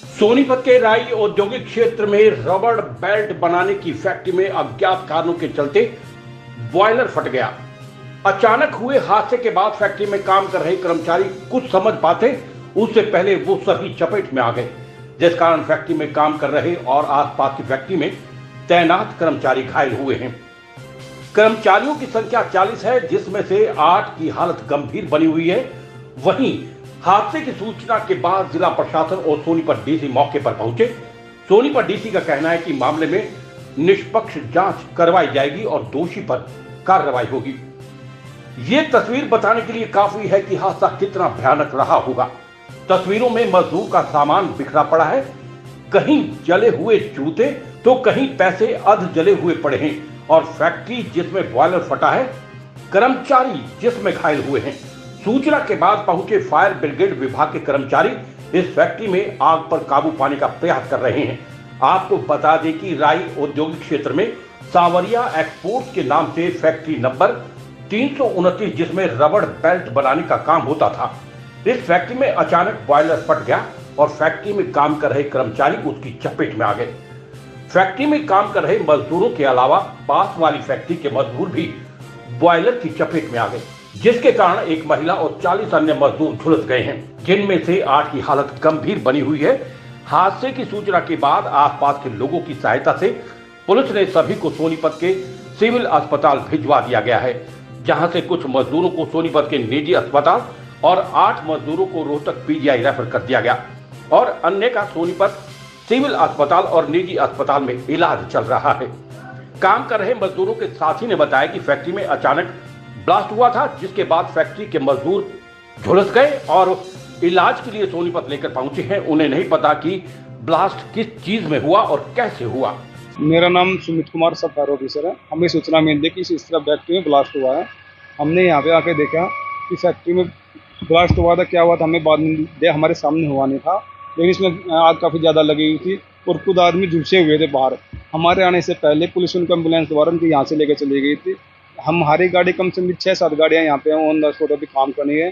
सोनीपत के राई औद्योगिक क्षेत्र में रबड़ बेल्ट बनाने की फैक्ट्री में अज्ञात कारणों के चलते बॉयलर फट गया। अचानक हुए हादसे के बाद फैक्ट्री में काम कर रहे कर्मचारी कुछ समझ पाते उससे पहले वो सभी चपेट में आ गए, जिस कारण फैक्ट्री में काम कर रहे और आसपास की फैक्ट्री में तैनात कर्मचारी घायल हुए हैं। कर्मचारियों की संख्या 40 है, जिसमें से 8 की हालत गंभीर बनी हुई है। वहीं हादसे की सूचना के बाद जिला प्रशासन और सोनीपत डीसी मौके पर पहुंचे। सोनीपत डीसी का कहना है कि मामले में निष्पक्ष जांच करवाई जाएगी और दोषी पर कार्रवाई होगी। ये तस्वीर बताने के लिए काफी है कि हादसा कितना भयानक रहा होगा। तस्वीरों में मजदूर का सामान बिखरा पड़ा है, कहीं जले हुए जूते तो कहीं पैसे अध जले हुए पड़े हैं और फैक्ट्री जिसमें बॉयलर फटा है, कर्मचारी जिसमें घायल हुए हैं। सूचना के बाद पहुंचे फायर ब्रिगेड विभाग के कर्मचारी इस फैक्ट्री में आग पर काबू पाने का प्रयास कर रहे हैं। आपको बता दें कि राई औद्योगिक क्षेत्र में सांवरिया एक्सपोर्ट्स के नाम से फैक्ट्री नंबर 329 जिसमें रबड़ बेल्ट बनाने का काम होता था, इस फैक्ट्री में अचानक बॉयलर फट गया और फैक्ट्री में काम कर रहे कर्मचारी उसकी चपेट में आ गए। फैक्ट्री में काम कर रहे मजदूरों के अलावा पास वाली फैक्ट्री के मजदूर भी बॉयलर की चपेट में आ गए, जिसके कारण एक महिला और 40 अन्य मजदूर झुलस गए हैं, जिनमें से 8 की हालत गंभीर बनी हुई है। हादसे की सूचना के बाद आसपास के लोगों की सहायता से पुलिस ने सभी को सोनीपत के सिविल अस्पताल भिजवा दिया गया है, जहां से कुछ मजदूरों को सोनीपत के निजी अस्पताल और 8 मजदूरों को रोहतक पीजीआई रेफर कर दिया गया और अन्य का सोनीपत सिविल अस्पताल और निजी अस्पताल में इलाज चल रहा है। काम कर रहे मजदूरों के साथी ने बताया कि फैक्ट्री में अचानक ब्लास्ट हुआ था, जिसके बाद फैक्ट्री के मजदूर झुलस गए और इलाज के लिए सोनीपत लेकर पहुंचे हैं। उन्हें नहीं पता कि ब्लास्ट किस चीज में हुआ और कैसे हुआ। मेरा नाम सुमित कुमार, सब फायर ऑफिसर है। हमें सूचना मिली कि इस तरह फैक्ट्री में ब्लास्ट हुआ है। हमने यहाँ पे आके देखा कि फैक्ट्री में ब्लास्ट हुआ था। क्या हुआ था हमें बाद में हमारे सामने हुआ नहीं था, लेकिन इसमें आग काफ़ी ज़्यादा लगी हुई थी और खुद आदमी झुलसे हुए थे बाहर। हमारे आने से पहले पुलिस उनका एम्बुलेंस द्वारा उनके यहाँ से लेकर चली गई थी। हमारी गाड़ी कम से कम 6-7 गाड़ियाँ यहाँ पे ऑन द स्पॉट अभी काम कर रही है।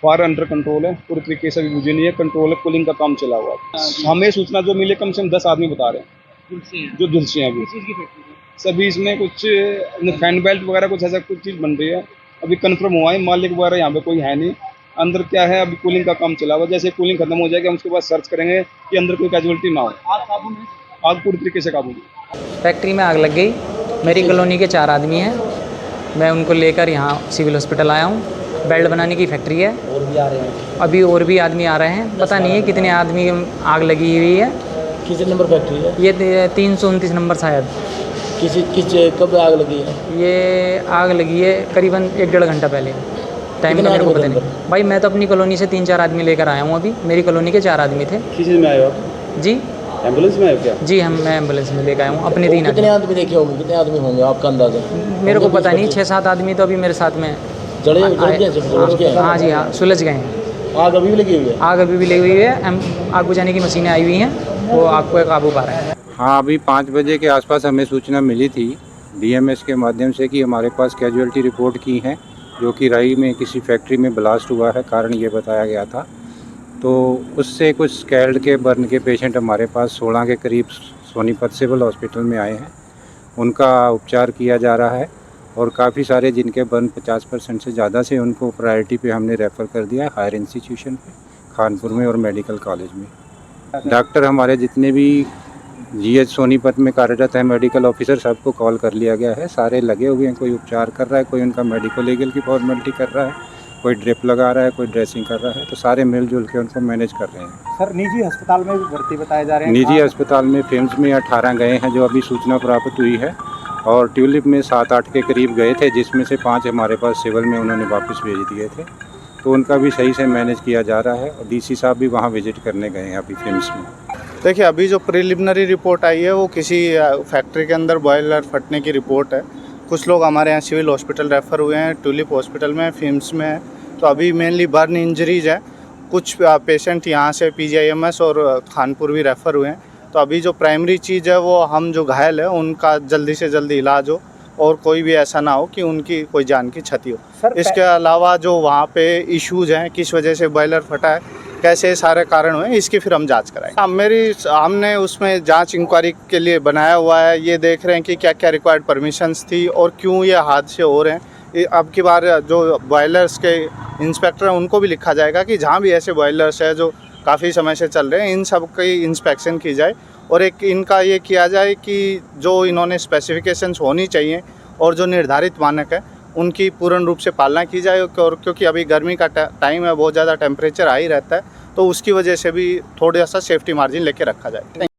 फायर अंडर कंट्रोल है, पूरी तरीके से अभी बुझी नहीं है, कंट्रोल है, कूलिंग का काम चला हुआ है। हमें सूचना जो मिले कम से कम 10 आदमी बता रहे हैं जो झुलसे हैं अभी सभी। इसमें कुछ फैन बेल्ट वगैरह कुछ ऐसा कुछ चीज़ बन रही है। अभी कंफर्म हुआ है, मालिक वगैरह यहाँ पे कोई है नहीं। अंदर क्या है, अभी कूलिंग का काम चला हुआ। जैसे कूलिंग खत्म हो जाएगी हम उसके बाद सर्च करेंगे कि अंदर कोई कैजुअलिटी ना हो। आग पूरी तरीके से काबू में। फैक्ट्री में आग लग गई। मेरी कॉलोनी के 4 आदमी हैं, मैं उनको लेकर यहाँ सिविल हॉस्पिटल आया हूँ। बेल्ट बनाने की फैक्ट्री है, और भी आ रहे हैं अभी, और भी आदमी आ रहे हैं। पता नहीं है कितने आदमी आग लगी हुई है। किस नंबर फैक्ट्री है ये 329 नंबर शायद। कब आग लगी है? ये आग लगी है करीबन 1-1.5 घंटा पहले। टाइम का मेरे को पता नहीं भाई। मैं तो अपनी कॉलोनी से 3-4 आदमी लेकर आया हूँ। अभी मेरी कॉलोनी के 4 आदमी थे। किस में आए हो आप? जी एम्बुलेंस में आए हो क्या? जी मैं एम्बुलेंस में लेकर आया हूँ अपने 3 कितने आदमी देखे होंगे? कितने आदमी होंगे आपका अंदाजा? मेरे को पता नहीं, 6-7 आदमी तो अभी मेरे साथ में जड़े हाँ जी हाँ, सुलझ गए हैं। आग अभी भी लगी हुई है? आग अभी भी लगी हुई है। आग बुझाने की मशीनें आई हुई हैं, वो आग को काबू पा रहे हैं। हाँ, अभी 5 बजे के आसपास हमें सूचना मिली थी डीएमएस के माध्यम से कि हमारे पास कैजुअलिटी रिपोर्ट की है, जो कि राई में किसी फैक्ट्री में ब्लास्ट हुआ है। कारण ये बताया गया था। तो उससे कुछ स्कैल्ड के बर्न के पेशेंट हमारे पास 16 के करीब सोनीपत सिविल हॉस्पिटल में आए हैं। उनका उपचार किया जा रहा है और काफ़ी सारे जिनके बर्न 50% से ज़्यादा से उनको प्रायोरिटी पे हमने रेफ़र कर दिया है हायर इंस्टीट्यूशन पे, खानपुर में और मेडिकल कॉलेज में। डॉक्टर हमारे जितने भी जीएच सोनीपत में कार्यरत है, मेडिकल ऑफिसर, सबको कॉल कर लिया गया है। सारे लगे हुए हैं, कोई उपचार कर रहा है, कोई उनका मेडिको लीगल की फॉर्मेलिटी कर रहा है, कोई ड्रिप लगा रहा है, कोई ड्रेसिंग कर रहा है। तो सारे मिलजुल के उनको मैनेज कर रहे हैं। सर निजी अस्पताल में भी भर्ती बताए जा रहे हैं? निजी अस्पताल में फिम्स में 18 गए हैं जो अभी सूचना प्राप्त हुई है, और ट्यूलिप में 7-8 के करीब गए थे, जिसमें से 5 हमारे पास सिविल में उन्होंने वापस भेज दिए थे। तो उनका भी सही से मैनेज किया जा रहा है और डीसी साहब भी वहाँ विजिट करने गए हैं अभी फिम्स में। देखिए, अभी जो प्रिलिमिनरी रिपोर्ट आई है वो किसी फैक्ट्री के अंदर बॉयलर फटने की रिपोर्ट है। कुछ लोग हमारे यहाँ सिविल हॉस्पिटल रेफ़र हुए हैं, ट्यूलिप हॉस्पिटल में, फिम्स में है। तो अभी मेनली बर्न इंजरीज है। कुछ पेशेंट यहाँ से पीजीआईएमएस और खानपुर भी रेफ़र हुए हैं। तो अभी जो प्राइमरी चीज़ है वो हम जो घायल है उनका जल्दी से जल्दी इलाज हो और कोई भी ऐसा ना हो कि उनकी कोई जान की क्षति हो। इसके अलावा जो वहाँ पे इश्यूज़ हैं, किस वजह से बॉयलर फटा है, कैसे सारे कारण हुए इसकी फिर हम जांच कराएंगे। हमने उसमें जांच इंक्वायरी के लिए बनाया हुआ है, ये देख रहे हैं कि क्या क्या रिक्वायर्ड परमिशंस थी और क्यों ये हादसे हो रहे हैं। अब की बार जो बॉयलर्स के इंस्पेक्टर हैं उनको भी लिखा जाएगा कि जहाँ भी ऐसे बॉयलर्स है जो काफ़ी समय से चल रहे हैं, इन सब की इंस्पेक्शन की जाए और एक इनका ये किया जाए कि जो इन्होंने स्पेसिफिकेशंस होनी चाहिए और जो निर्धारित मानक है उनकी पूर्ण रूप से पालना की जाए। और क्योंकि अभी गर्मी का टाइम है, बहुत ज़्यादा टेम्परेचर हाई रहता है, तो उसकी वजह से भी थोड़ा सा सेफ्टी मार्जिन लेके रखा जाए।